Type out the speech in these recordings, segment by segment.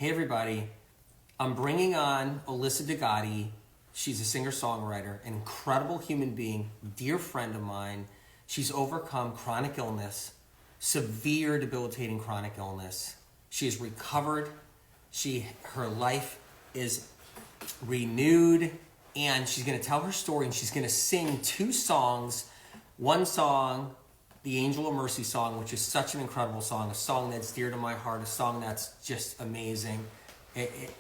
Hey everybody, I'm bringing on Alyssa Degatti. She's a singer-songwriter, an incredible human being, dear friend of mine. She's overcome chronic illness, severe debilitating chronic illness. She has recovered. Her life is renewed, and she's going to tell her story, and she's going to sing 2 songs. One song, the Angel of Mercy song, which is such an incredible song, a song that's dear to my heart, a song that's just amazing.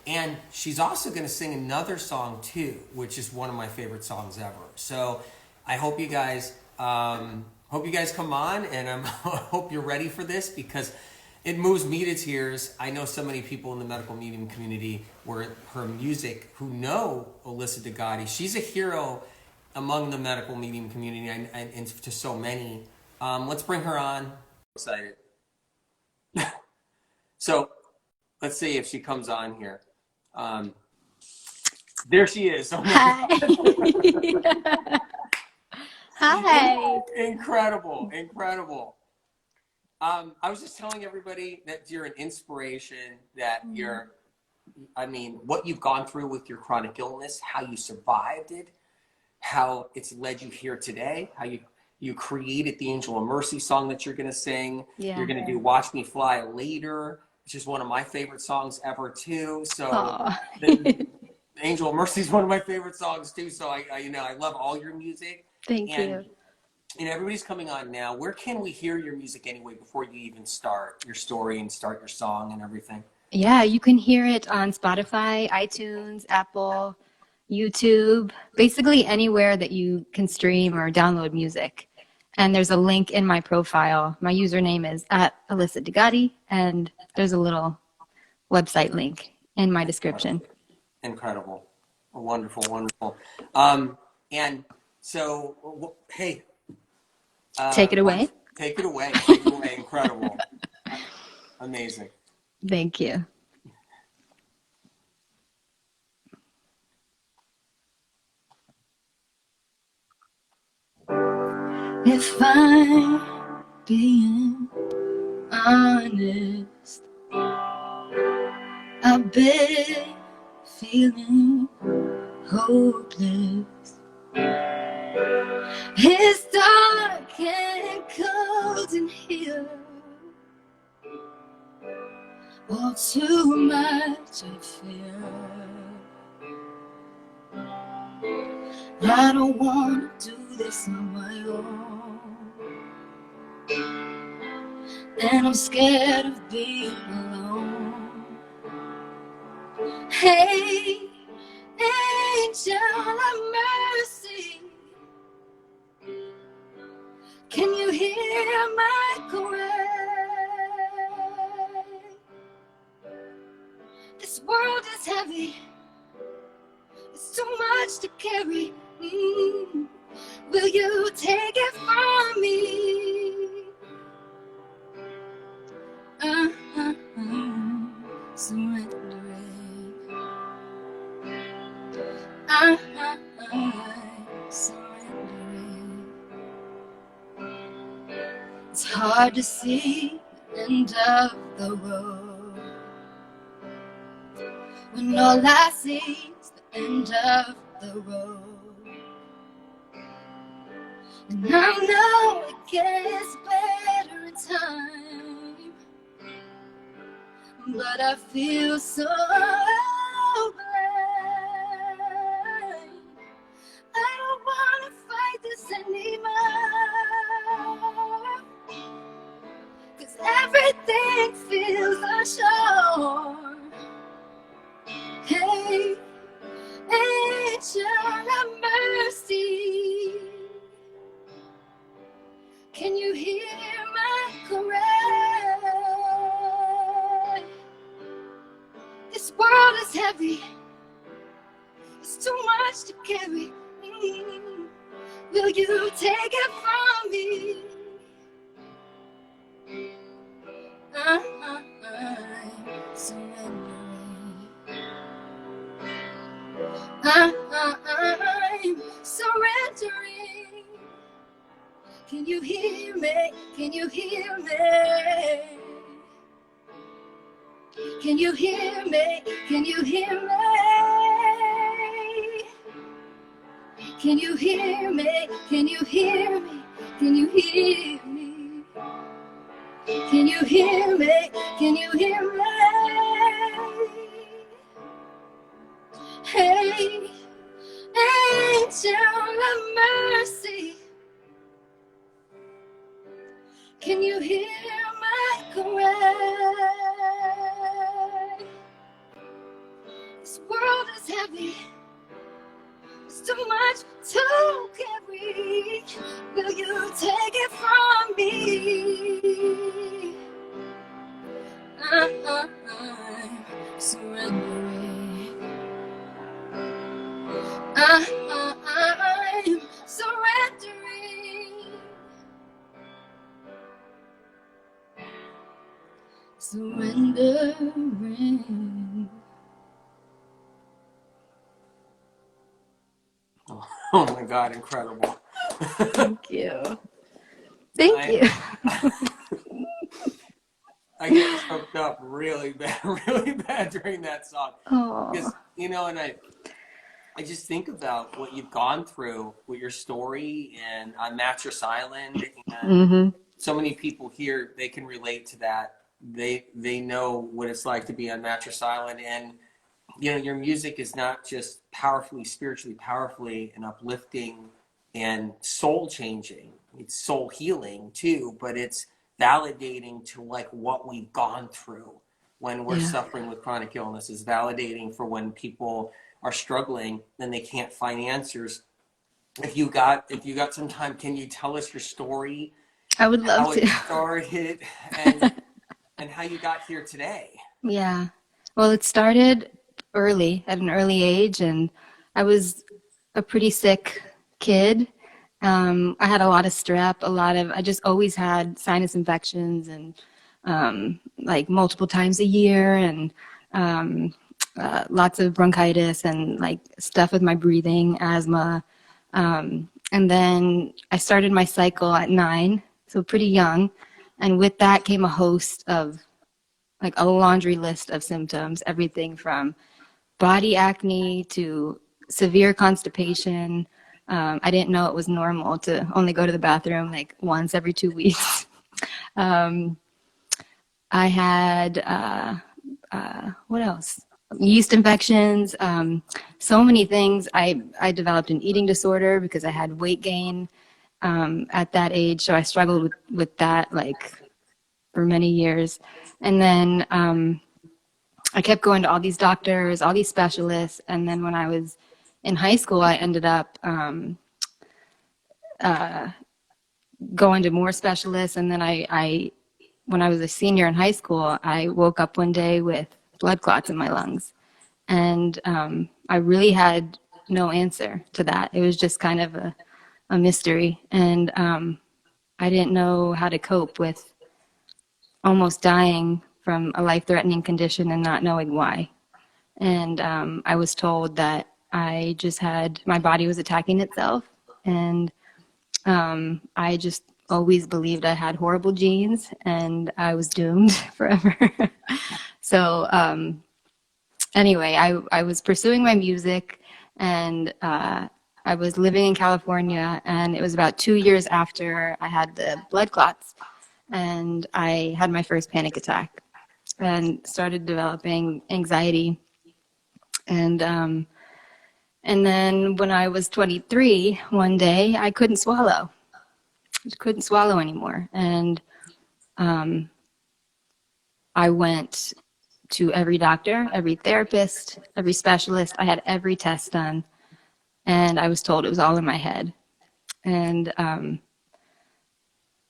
And she's also going to sing another song too, which is one of my favorite songs ever. So I hope you guys come on, and I hope you're ready for this, because it moves me to tears. I know so many people in the medical medium community where her music, who know Alyssa Degatti, she's a hero among the medical medium community and to so many. Let's bring her on. Excited. So let's see if she comes on here. There she is. Oh Hi. Hi. Incredible. I was just telling everybody that you're an inspiration, that what you've gone through with your chronic illness, how you survived it, how it's led you here today, how you created the Angel of Mercy song that you're going to sing. Yeah. You're going to do Watch Me Fly Later, which is one of my favorite songs ever too. So the Angel of Mercy is one of my favorite songs too. So I love all your music. Thank you. And everybody's coming on now. Where can we hear your music anyway before you even start your story and start your song and everything? Yeah, you can hear it on Spotify, iTunes, Apple, YouTube, basically anywhere that you can stream or download music. And there's a link in my profile. My username is @Alyssa Degatti, and there's a little website link in my description. Incredible. Wonderful. And so, hey. Take it away. Take it away. Incredible. Amazing. Thank you. If I'm being honest, I've been feeling hopeless. It's dark and cold in here. All too much I fear. I don't want to do this on my own, and I'm scared of being alone. Hey, angel of mercy, can you hear my cry? This world is heavy, it's too much to carry. Will you take it from me? Surrendering. Surrendering. It's hard to see the end of the road when all I see is the end of the road. And I know it gets better in time, but I feel so blind. I don't wanna fight this anymore, 'cause everything feels unsure. Hey, angel of mercy, can you hear my cry? This world is heavy, it's too much to carry. Will you take it from me? I'm surrendering. I'm surrendering. Can you hear me? Can you hear me? Can you hear me? Can you hear me? Can you hear me? Can you hear me? Can you hear me? Can you hear me? Can you hear me? Hey, angel of mercy, can you hear my cry? This world is heavy, it's too much to carry. Will you take it from me? I'm surrendering. I'm surrendering. Surrendering. Oh my God, incredible. Thank you. Thank you. I get choked up really bad during that song. Because, Oh. you know, and I just think about what you've gone through with your story and on Mattress Island, and so many people here, they can relate to that. They know what it's like to be on Mattress Island, and you know, your music is not just spiritually powerfully and uplifting and soul changing. It's soul healing too, but it's validating to like what we've gone through when we're suffering with chronic illness. Is validating for when people are struggling and they can't find answers. If you got some time, can you tell us your story? I would love to. How it started and how you got here today. Yeah. Well, it started early, at an early age, and I was a pretty sick kid. I had a lot of strep, I just always had sinus infections and like multiple times a year, and lots of bronchitis and like stuff with my breathing, asthma. And then I started my cycle at 9, so pretty young. And with that came a host of like a laundry list of symptoms, everything from body acne to severe constipation. I didn't know it was normal to only go to the bathroom like once every 2 weeks. I had, what else? Yeast infections, so many things. I developed an eating disorder because I had weight gain at that age. So I struggled with that like for many years. And then I kept going to all these doctors, all these specialists. And then when I was in high school, I ended up going to more specialists. And then when I was a senior in high school, I woke up one day with blood clots in my lungs. And I really had no answer to that. It was just kind of a mystery. And I didn't know how to cope with almost dying from a life-threatening condition and not knowing why. And I was told that I just had, my body was attacking itself. And I just always believed I had horrible genes and I was doomed forever. So anyway, I was pursuing my music, and I was living in California, and it was about 2 years after I had the blood clots, and I had my first panic attack and started developing anxiety. And then when I was 23, one day I couldn't swallow. Just couldn't swallow anymore. And I went to every doctor, every therapist, every specialist. I had every test done, and I was told it was all in my head. And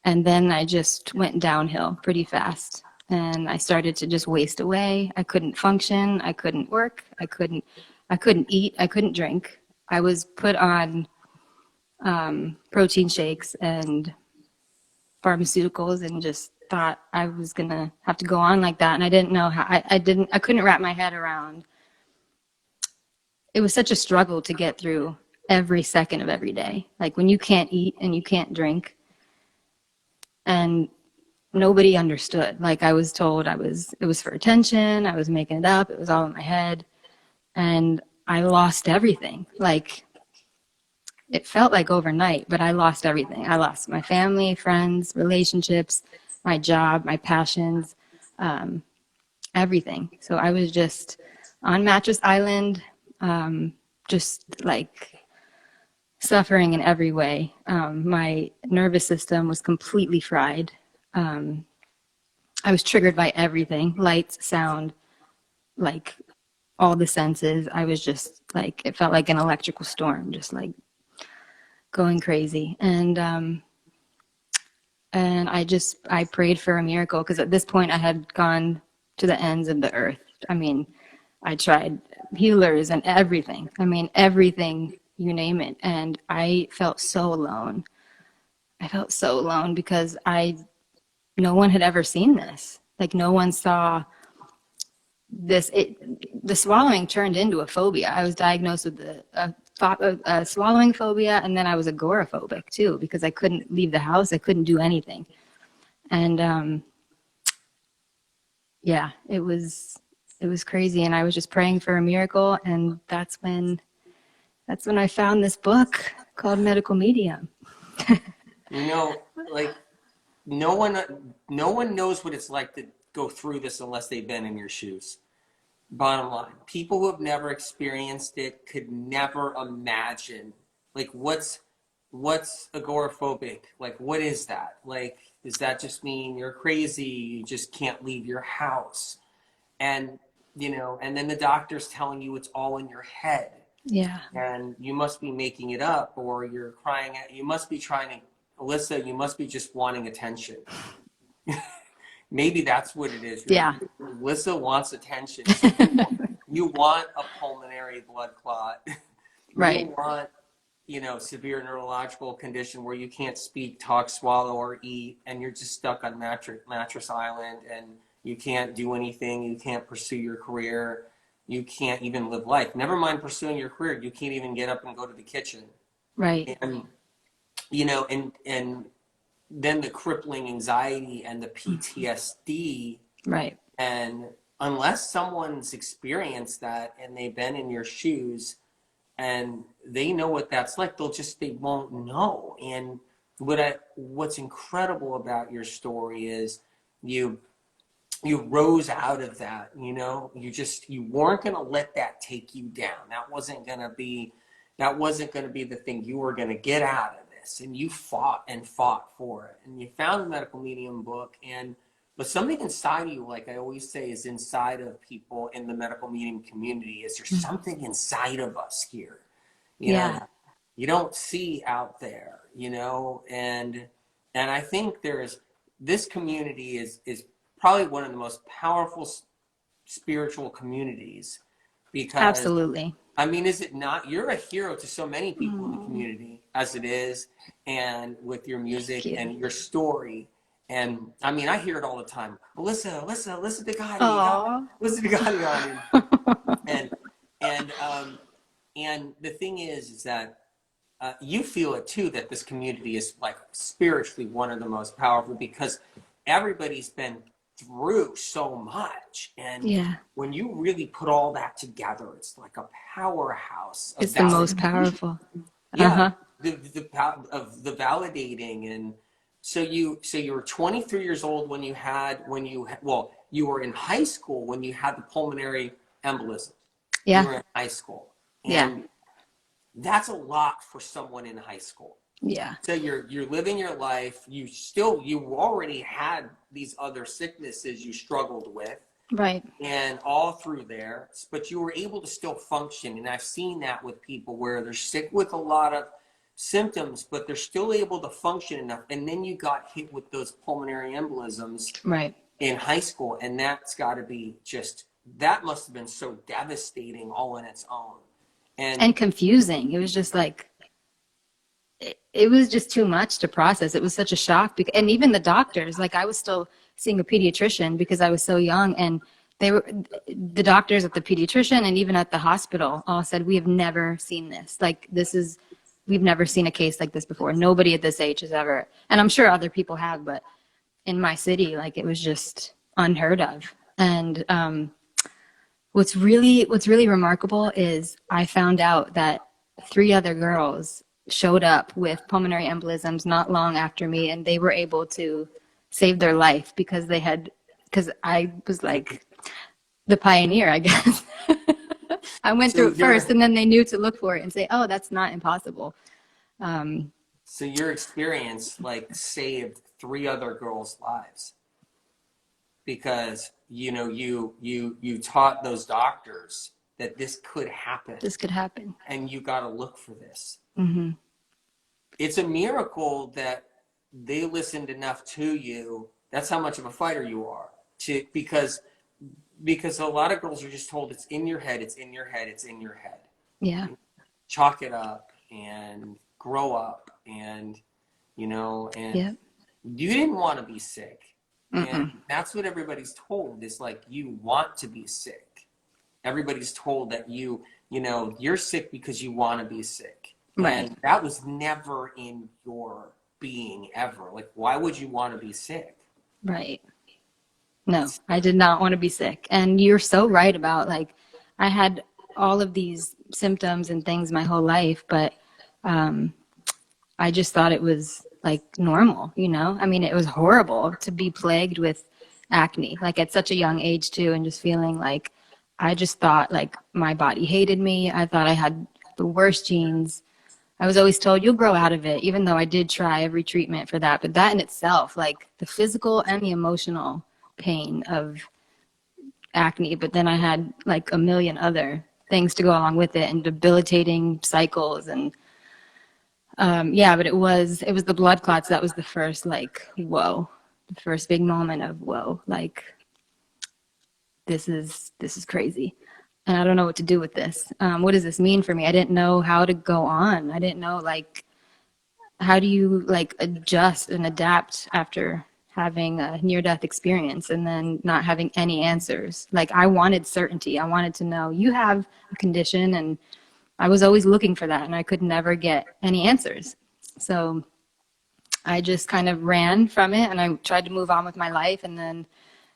then I just went downhill pretty fast, and I started to just waste away. I couldn't function. I couldn't work. I couldn't eat. I couldn't drink. I was put on protein shakes and pharmaceuticals, and just thought I was gonna have to go on like that. And I didn't know how. I couldn't wrap my head around. It was such a struggle to get through every second of every day. Like when you can't eat and you can't drink, and nobody understood. Like I was told it was for attention. I was making it up. It was all in my head. And I lost everything. Like it felt like overnight, but I lost everything. I lost my family, friends, relationships, my job, my passions, everything. So I was just on Mattress Island, just like suffering in every way. My nervous system was completely fried. I was triggered by everything, lights, sound, like all the senses. I was just like, it felt like an electrical storm, just like going crazy. And I prayed for a miracle because at this point I had gone to the ends of the earth. I mean, I tried healers and everything. I mean, everything, you name it. And I felt so alone. I felt so alone because no one had ever seen this. Like no one saw this. The swallowing turned into a phobia. I was diagnosed with a swallowing phobia, and then I was agoraphobic too because I couldn't leave the house. I couldn't do anything. And yeah, it was crazy. And I was just praying for a miracle, and that's when I found this book called Medical Medium. You know, like no one knows what it's like to go through this unless they've been in your shoes. Bottom line, people who have never experienced it could never imagine, like, what's agoraphobic? Like, what is that? Like, does that just mean you're crazy? You just can't leave your house? And, and then the doctor's telling you it's all in your head. Yeah. And you must be making it up, or you're crying you must be trying to, Alyssa, you must be just wanting attention. Maybe that's what it is. Yeah. Alyssa wants attention. So you want a pulmonary blood clot. Right. You want, severe neurological condition where you can't speak, talk, swallow, or eat, and you're just stuck on Mattress Island, and you can't do anything. You can't pursue your career. You can't even live life. Never mind pursuing your career. You can't even get up and go to the kitchen. Right. And, and then the crippling anxiety and the PTSD. Right. And unless someone's experienced that and they've been in your shoes and they know what that's like, they won't know. And what's incredible about your story is you rose out of that. You weren't going to let that take you down. That wasn't going to be the thing. You were going to get out of this, and you fought for it, and you found the Medical Medium book. But something inside of you, like I always say, is inside of people in the medical medium community. Is there's something inside of us here, you don't see out there, and I think this community is probably one of the most powerful spiritual communities, because absolutely. I mean, is it not? You're a hero to so many people in the community as it is, and with your music and your story. And I mean, I hear it all the time. Alyssa degatti, Alyssa degatti on. And the thing is that you feel it too, that this community is like spiritually one of the most powerful, because everybody's been through so much, and when you really put all that together, it's like a powerhouse. It's the most powerful. The of the validating. And so you were 23 years old when you were in high school when you had the pulmonary embolism. You were in high school, and that's a lot for someone in high school. Yeah. So you're living your life. You already had these other sicknesses you struggled with. Right. And all through there, but you were able to still function. And I've seen that with people where they're sick with a lot of symptoms, but they're still able to function enough. And then you got hit with those pulmonary embolisms in high school. And that's got to be that must have been so devastating all on its own. And confusing. It was just like, it was just too much to process. It was such a shock. And even the doctors, like I was still seeing a pediatrician because I was so young, and the doctors at the pediatrician and even at the hospital all said, we have never seen this. Like we've never seen a case like this before. Nobody at this age has ever, and I'm sure other people have, but in my city. Like it was just unheard of. And what's really remarkable is I found out that 3 other girls showed up with pulmonary embolisms not long after me, and they were able to save their life because I was like the pioneer, I guess. I went So through it first, your and then they knew to look for it and say, "Oh, that's not impossible." Um, so your experience like saved 3 other girls' lives because you taught those doctors that this could happen, this could happen. and you got to look for this. Hmm. It's a miracle that they listened enough to you. That's how much of a fighter you are. To because a lot of girls are just told it's in your head, it's in your head, it's in your head. Yeah. Chalk it up and grow up, and and Yep. you didn't want to be sick. And Mm-mm. that's what everybody's told is like you want to be sick. Everybody's told that you're sick because you want to be sick. Right. And that was never in your being ever. Like, why would you want to be sick? Right. No, I did not want to be sick. And you're so right about like, I had all of these symptoms and things my whole life, but um, I just thought it was like normal, you know? I mean, it was horrible to be plagued with acne, like at such a young age too, and just feeling like I just thought like my body hated me. I thought I had the worst genes. I was always told you'll grow out of it, even though I did try every treatment for that. But that in itself, like the physical and the emotional pain of acne, but then I had like a million other things to go along with it and debilitating cycles and yeah, but it was the blood clots that was the first like whoa, the first big moment of whoa, like this is crazy. And I don't know what to do with this. What does this mean for me? I didn't know how to go on. I didn't know like how do you like adjust and adapt after having a near-death experience and then not having any answers. Like I wanted certainty. I wanted to know you have a condition, and I was always looking for that, and I could never get any answers. So I just kind of ran from it, and I tried to move on with my life, and then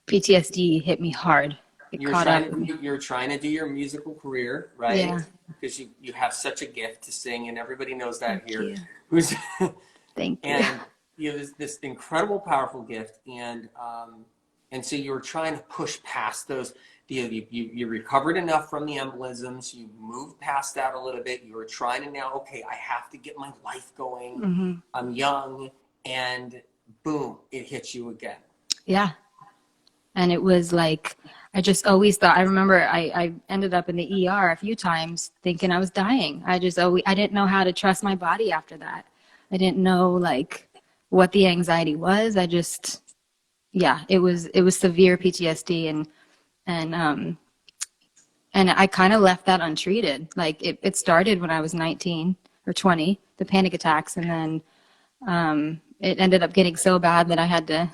PTSD hit me hard. It You're caught trying up to with me. do, you're trying to do your musical career, right? Yeah. Because you have such a gift to sing, and everybody knows that Thank here. you. Who's Thank you. and you have this incredible, powerful gift, and so you were trying to push past those. You recovered enough from the embolisms. You moved past that a little bit. You were trying to now, okay, I have to get my life going. Hmm. I'm young, and boom, it hits you again. Yeah. And it was like, I just always thought, I remember I ended up in the ER a few times thinking I was dying. I didn't know how to trust my body after that. I didn't know like what the anxiety was. Yeah, it was severe PTSD, and and I kind of left that untreated. Like it started when I was 19 or 20, the panic attacks, and then it ended up getting so bad that I had to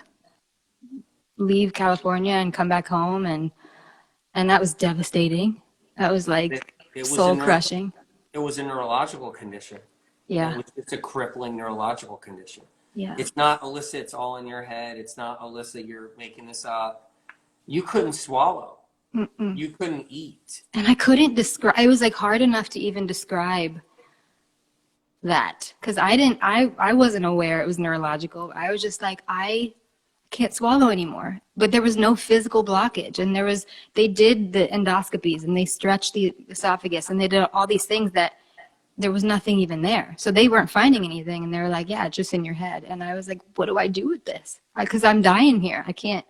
leave California and come back home, and that was devastating. That was It, like it was a soul crushing. it was a neurological condition. Yeah, It's a crippling neurological condition. yeah. It's not Alyssa, it's all in your head. It's not Alyssa, you're making this up. You couldn't swallow. Mm-mm. You couldn't eat. And I couldn't describe. It was like hard enough to even describe that because I wasn't aware it was neurological. I was just like I can't swallow anymore. But there was no physical blockage, and they did the endoscopies and they stretched the esophagus and they did all these things that there was nothing even there. So they weren't finding anything, and they were like, yeah, it's just in your head. And I was like, what do I do with this? Because I'm dying here. I can't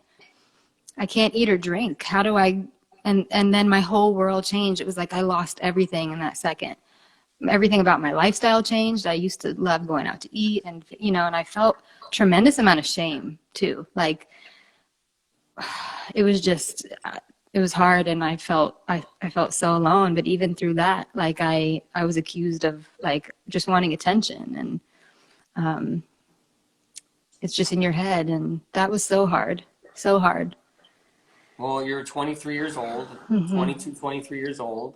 eat or drink. How do I? And then my whole world changed. It was like I lost everything in that second. Everything about my lifestyle changed. I used to love going out to eat, and I felt tremendous amount of shame too. Like it was just it was hard, and I felt so alone. But even through that, like I was accused of like just wanting attention, and it's just in your head, and that was so hard, so hard. Well, you're 23 years old, Hmm. 22, 23 years old,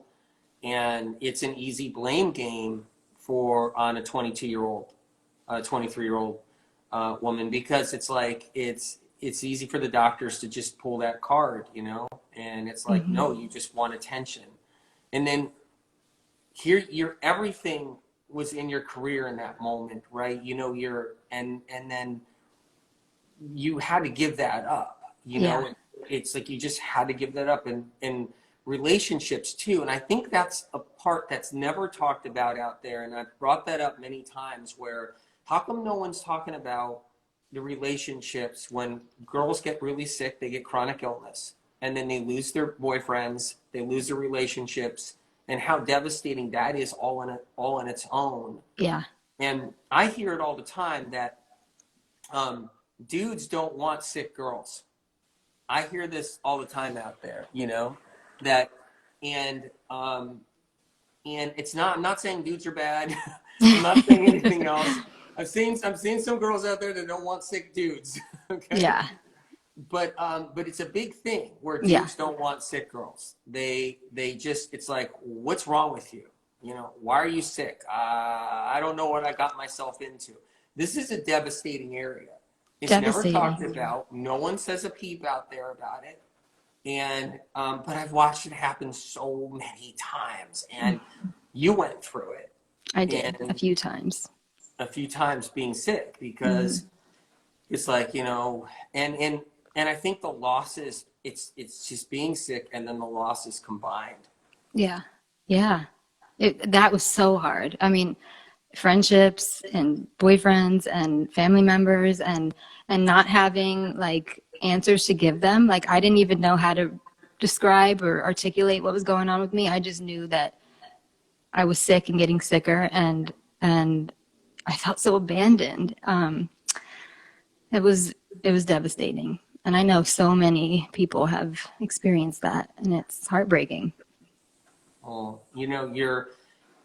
and it's an easy blame game for on a 22-year-old, a 23-year-old. woman, because it's like it's easy for the doctors to just pull that card, you know, and it's like, Hmm. no, you just want attention. And then here, your everything was in your career in that moment, right? You know, and then you had to give that up, you Yeah. know. It's like you just had to give that up, and relationships too. And I think that's a part that's never talked about out there, and I've brought that up many times, where how come no one's talking about the relationships when girls get really sick, they get chronic illness, and then they lose their boyfriends, they lose their relationships, and how devastating that is all in its own. Yeah. And I hear it all the time that um, dudes don't want sick girls. I hear this all the time out there, you know, that, and it's not. I'm not saying dudes are bad. I'm not saying anything else. I'm seeing some girls out there that don't want sick dudes. Okay, Yeah. but it's a big thing where Yeah. dudes don't want sick girls. They just, it's like, what's wrong with you? You know, why are you sick? I don't know what I got myself into. This is a devastating area. It's never talked Devastating. about. No one says a peep out there about it. And but I've watched it happen so many times, and you went through it, I did a and few times. a few times being sick, Hmm. because it's like, you know, and I think the losses, it's just being sick, and then the losses combined. Yeah. Yeah. That was so hard. I mean, friendships and boyfriends and family members and not having like answers to give them. Like I didn't even know how to describe or articulate what was going on with me. I just knew that I was sick and getting sicker and I felt so abandoned. It was it was devastating. And I know so many people have experienced that and it's heartbreaking. Oh, you know,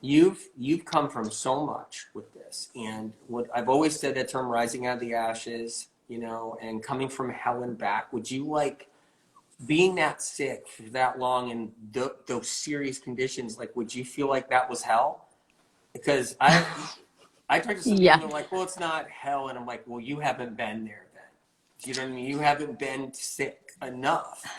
you've come from so much with this, and what I've always said, that term rising out of the ashes, you know, and coming from hell and back. Would you like, being that sick for that long in those serious conditions, like, would you feel like that was hell? Because I talk to some people Yeah, and they're like, well, it's not hell, and I'm like, well, you haven't been there then. Do you know what I mean? You haven't been sick enough.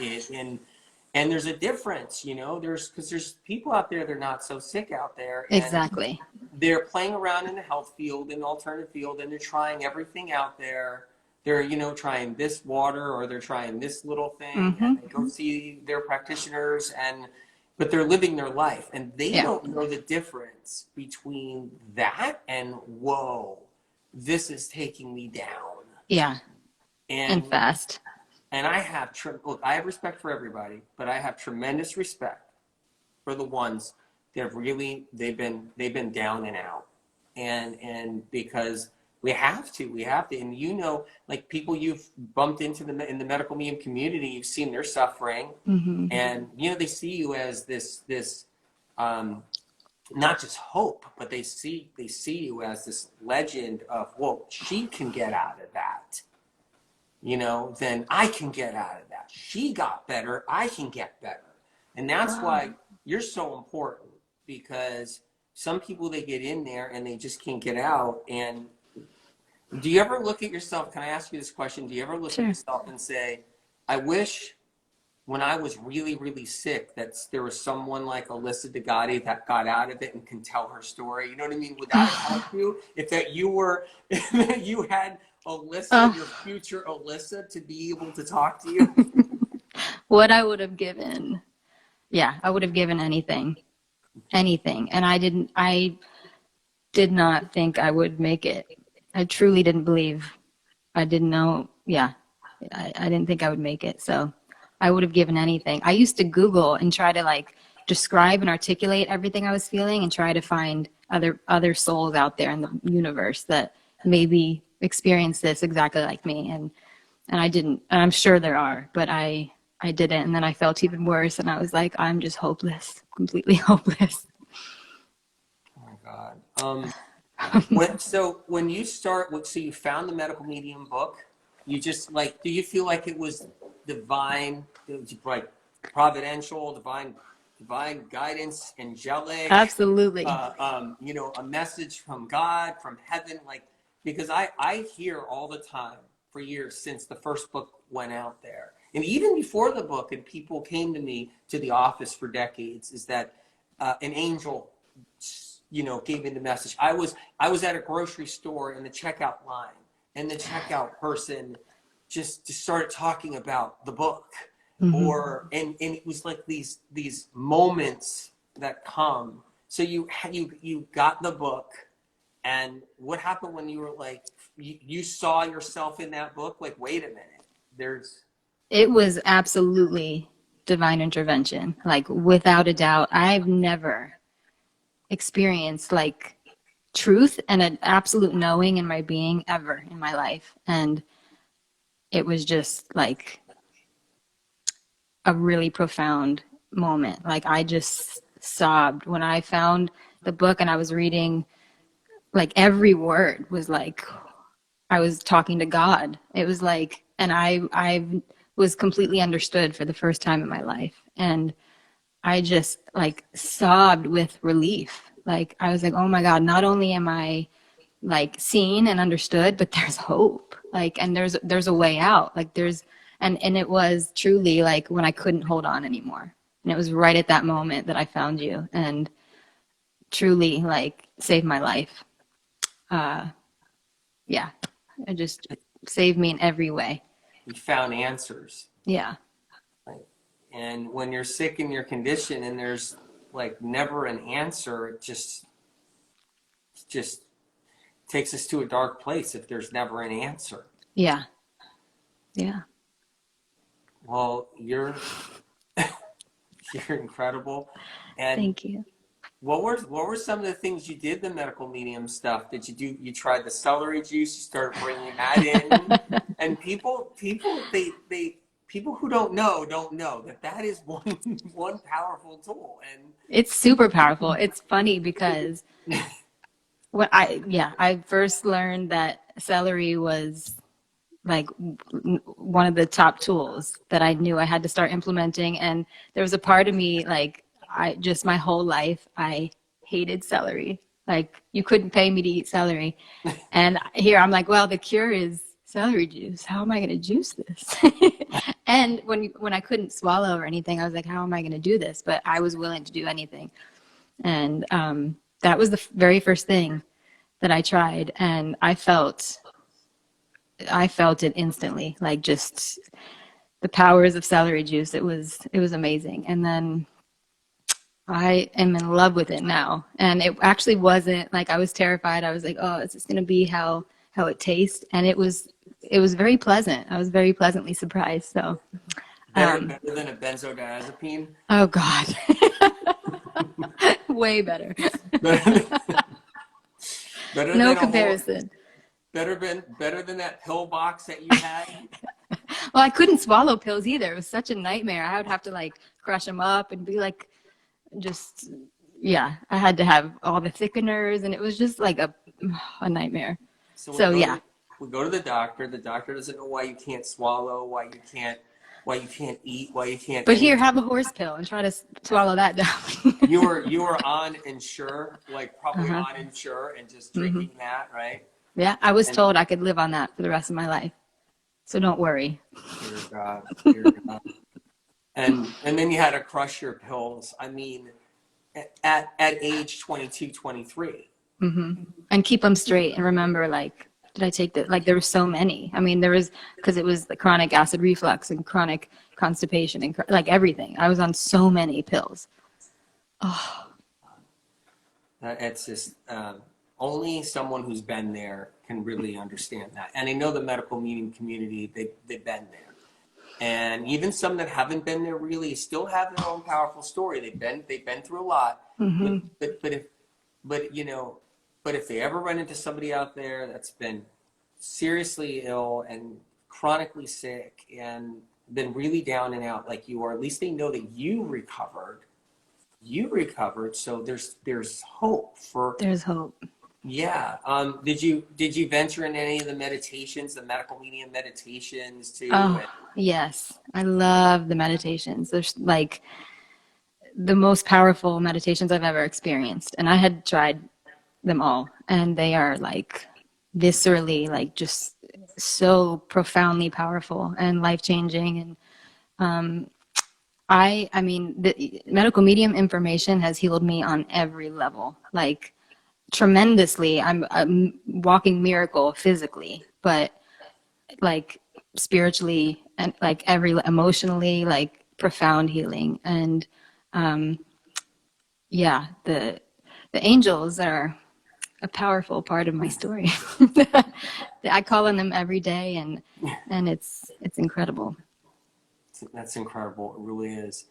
And there's a difference, you know. Because there's people out there that are not so sick out there, and exactly. they're playing around in the health field and alternative field, and they're trying everything out there. They're, you know, trying this water, or they're trying this little thing, and Hmm. they go see their practitioners, and but they're living their life, and they Yeah. don't know the difference between that and, whoa, this is taking me down. Yeah. And And fast. look, I have respect for everybody, but I have tremendous respect for the ones that have really, they've been down and out, and because we have to, and, you know, like, people you've bumped into in the medical medium community, you've seen their suffering, Hmm. and, you know, they see you as this um, not just hope, but they see you as this legend of, well, she can get out of that, you know, then I can get out of that. She got better, I can get better. And that's Wow. why you're so important, because some people, they get in there and they just can't get out. And do you ever look at yourself? Can I ask you this question? Do you ever look at Sure. yourself and say, I wish when I was really, really sick, that there was someone like Alyssa Degatti that got out of it and can tell her story? You know what I mean? Would that have helped you if that you were, if that you had Alyssa, Oh, your future Alyssa, to be able to talk to you? what I would have given. Yeah, I would have given anything. Anything. And I did not think I would make it. I truly didn't believe. I didn't know. Yeah, I didn't think I would make it. So I would have given anything. I used to Google and try to like describe and articulate everything I was feeling and try to find other souls out there in the universe that maybe experience this exactly like me. And I didn't. And I'm sure there are, but I didn't. And then I felt even worse. And I was like, I'm just hopeless, completely hopeless. Oh my God. When you start, so you found the medical medium book, you just, like, do you feel like it was divine, it was like providential, divine guidance, angelic, Absolutely. you know, a message from God, from heaven? Like, because I hear all the time for years since the first book went out there, and even before the book, and people came to me to the office for decades, is that an angel, gave me the message. I was at a grocery store in the checkout line, and the checkout person just started talking about the book, and it was like these moments that come. So you got the book, and what happened when you were like, you saw yourself in that book? Like, wait a minute, It was absolutely divine intervention, like without a doubt. I've never experienced like truth and an absolute knowing in my being ever in my life. And it was just like a really profound moment. Like I just sobbed when I found the book and I was reading, like every word was like I was talking to God. It was like, and I was completely understood for the first time in my life. And I just like sobbed with relief. Like I was like, oh my God, not only am I like seen and understood, but there's hope. Like, and there's a way out. Like and it was truly like when I couldn't hold on anymore. And it was right at that moment that I found you and truly like saved my life. Yeah, it just saved me in every way. you found answers. Yeah. Like, and when you're sick in your condition and there's like never an answer, it just takes us to a dark place if there's never an answer. Yeah. Yeah. Well, you're incredible. And Thank you. what were some of the things you did, the medical medium stuff? Did you tried the celery juice, you started bringing that in? And people who don't know that is one powerful tool. And It's super powerful. It's funny because I first learned that celery was like one of the top tools that I knew I had to start implementing. And there was a part of me, like my whole life, I hated celery. Like you couldn't pay me to eat celery. And here I'm like, well, the cure is celery juice. How am I going to juice this? And when I couldn't swallow or anything, I was like, how am I going to do this? But I was willing to do anything. And that was the very first thing that I tried. And I felt it instantly, like just the powers of celery juice. It was amazing. And then I am in love with it now. And it actually wasn't like I was terrified. I was like, oh, is this going to be how it tastes? And it was very pleasant. I was very pleasantly surprised. So better than a benzodiazepine. Oh God. Way better. Better No than comparison. Better than that pill box that you had. Well, I couldn't swallow pills either. It was such a nightmare. I would have to like crush them up and be like, I had to have all the thickeners, and it was just like a nightmare. So yeah. We go to the doctor. The doctor doesn't know why you can't swallow, why you can't eat, why you can't. But here, have a horse pill and try to swallow that down. you were on Ensure, like probably on Ensure, and just drinking that, right? Yeah, I was told I could live on that for the rest of my life. So don't worry. Dear God. And then you had to crush your pills. I mean, at age 22, 23. And keep them straight and remember, like, did I take that? Like, there were so many. I mean, because it was the chronic acid reflux and chronic constipation and like everything. I was on so many pills. Oh. It's just only someone who's been there can really understand that. And I know the medical medium community, they've been there. And even some that haven't been there really still have their own powerful story. They've been through a lot. But if they ever run into somebody out there that's been seriously ill and chronically sick and been really down and out like you are, at least they know that you recovered. So there's hope for. There's hope. Yeah. Did you venture in any of the meditations, the medical medium meditations too? Oh, yes. I love the meditations. There's like the most powerful meditations I've ever experienced. And I had tried them all, and they are like viscerally, like just so profoundly powerful and life-changing. And I mean, the medical medium information has healed me on every level, like tremendously. I'm a walking miracle physically, but like spiritually and like every emotionally, like profound healing. And yeah, the angels are a powerful part of my story. I call on them every day, and it's incredible. That's incredible. It really is.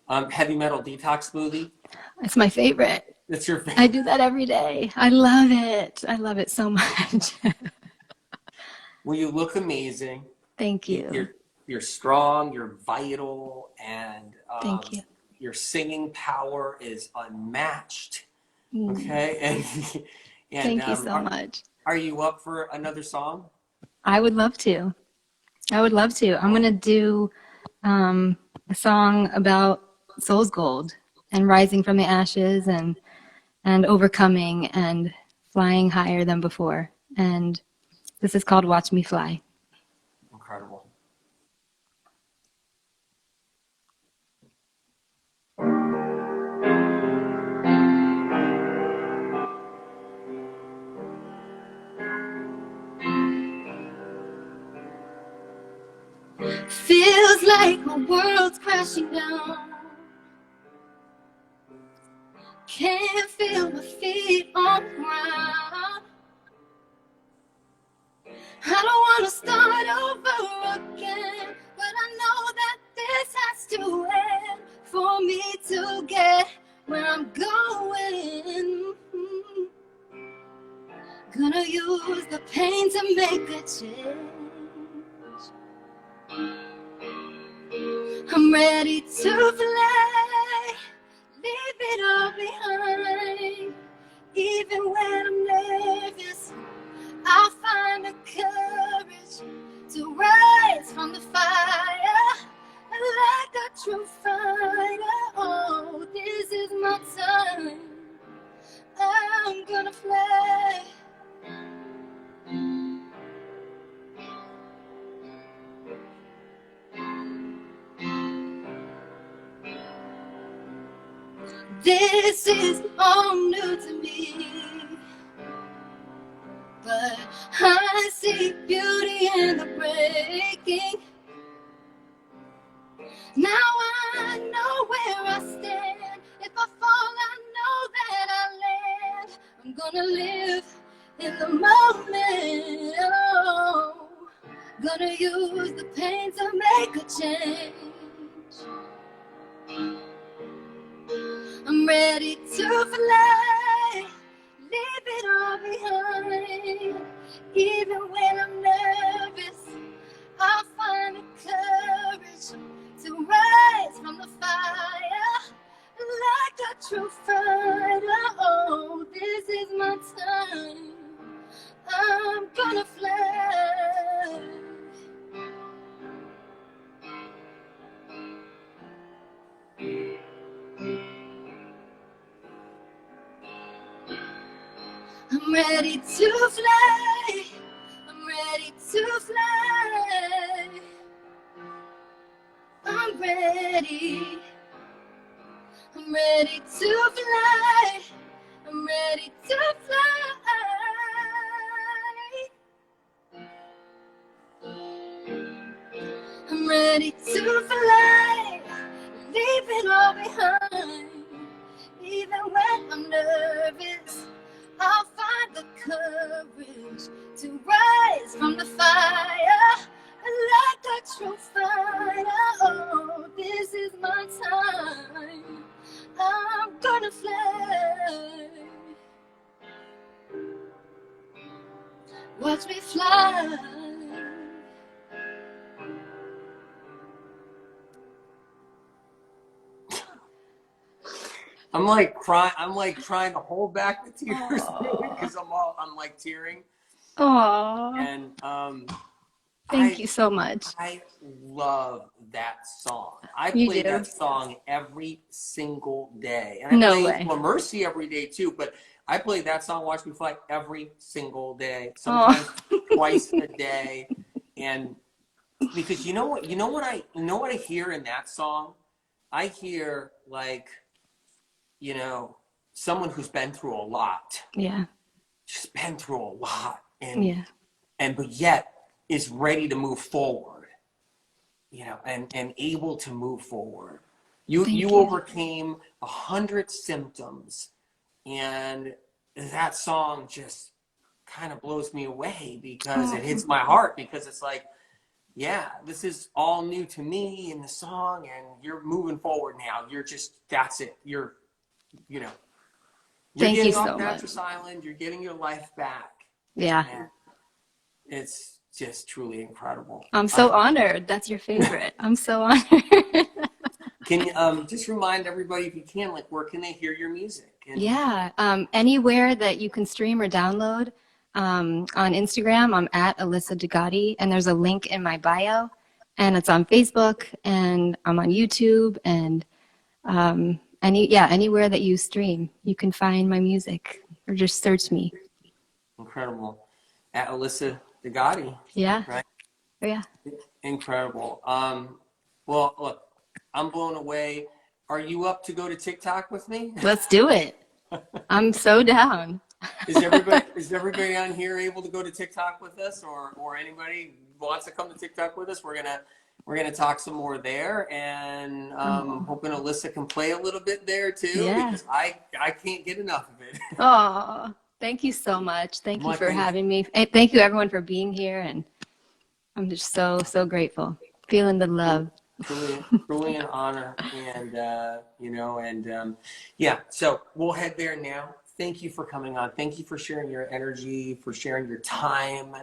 Heavy metal detox smoothie. It's my favorite. That's your I favorite. do that every day. I love it. I love it so much. Well, you look amazing. Thank you. You're strong. You're vital, and Thank you. your singing power is unmatched. Mm. Okay, and Thank you so much. Are you up for another song? I would love to. I would love to. I'm gonna do a song about soul's gold and rising from the ashes and overcoming and flying higher than before. And this is called Watch Me Fly. Incredible. Feels like my world's crashing down. Can't feel my feet on the ground. I don't want to start over again, but I know that this has to end for me to get where I'm going. Gonna use the pain to make a change. I'm ready to fly, leave it all behind. Even when I'm nervous, I'll find the courage to rise from the fire like a true fighter. Oh, this is my time. I'm gonna fly. This is all new to me, but I see beauty in the breaking. Now I know where I stand. If I fall, I know that I land. I'm gonna live in the moment. Oh, gonna use the pain to make a change. I'm ready to fly, leave it all behind. Even when I'm nervous, I'll find the courage to rise from the fire like a true fighter. Oh, this is my time. I'm gonna fly. I'm ready to fly. I'm ready to fly. I'm ready. I'm ready to fly. I'm ready to fly. I'm ready to fly. Leave it all behind. Even when I'm nervous, I'll find the courage to rise from the fire like a true fighter. Oh, this is my time. I'm gonna fly. Watch me fly. I'm like crying. I'm like trying to hold back the tears because I'm like tearing. Aww. And Thank you so much. I love that song. I You play do? that song every single day, and I No play way. For Mercy every day too. But I played that song, Watch Me Fly, every single day, Oh, sometimes twice a day. And because you know what I hear in that song? I hear like, someone who's been through a lot, yeah, just been through a lot, yeah. but yet is ready to move forward, and able to move forward. You Thank you. overcame 100 symptoms, and that song just kind of blows me away because it Oh, hits my heart, because it's like, yeah, this is all new to me in the song, and you're moving forward now. That's it. You know, you're thank you getting off so much. Mattress Island. You're getting your life back, Yeah. and it's just truly incredible. I'm so honored. That's your favorite. I'm so honored. Can you just remind everybody, if you can, like, where can they hear your music? And Yeah. Anywhere that you can stream or download. On Instagram, I'm at Alyssa Degatti, and there's a link in my bio, and it's on Facebook, and I'm on YouTube, and anywhere that you stream, you can find my music, or just search me. incredible. At Alyssa Degatti, Yeah. right? Yeah. Incredible. Well, look, I'm blown away. Are you up to go to TikTok with me? Let's do it. I'm so down. Is everybody on here able to go to TikTok with us, or anybody wants to come to TikTok with us? We're gonna talk some more there, and Oh, hoping Alyssa can play a little bit there too, yeah. because I can't get enough of it. Oh, thank you so much. Thank you My for thing, having me. And thank you everyone for being here, and I'm just so, so grateful. Feeling the love. truly an honor, and yeah. So we'll head there now. Thank you for coming on. Thank you for sharing your energy, for sharing your time,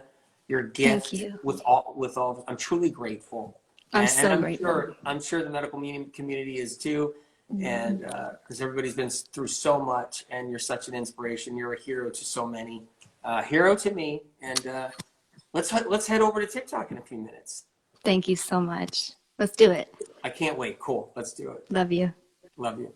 your Thank gift you. with all. I'm truly grateful, I'm and so I'm grateful. sure the medical community is too, Yeah. and because everybody's been through so much, and you're such an inspiration. You're a hero to so many, hero to me, and let's head over to TikTok in a few minutes. Thank you so much. Let's do it. I can't wait. Cool. Let's do it. Love you. Love you.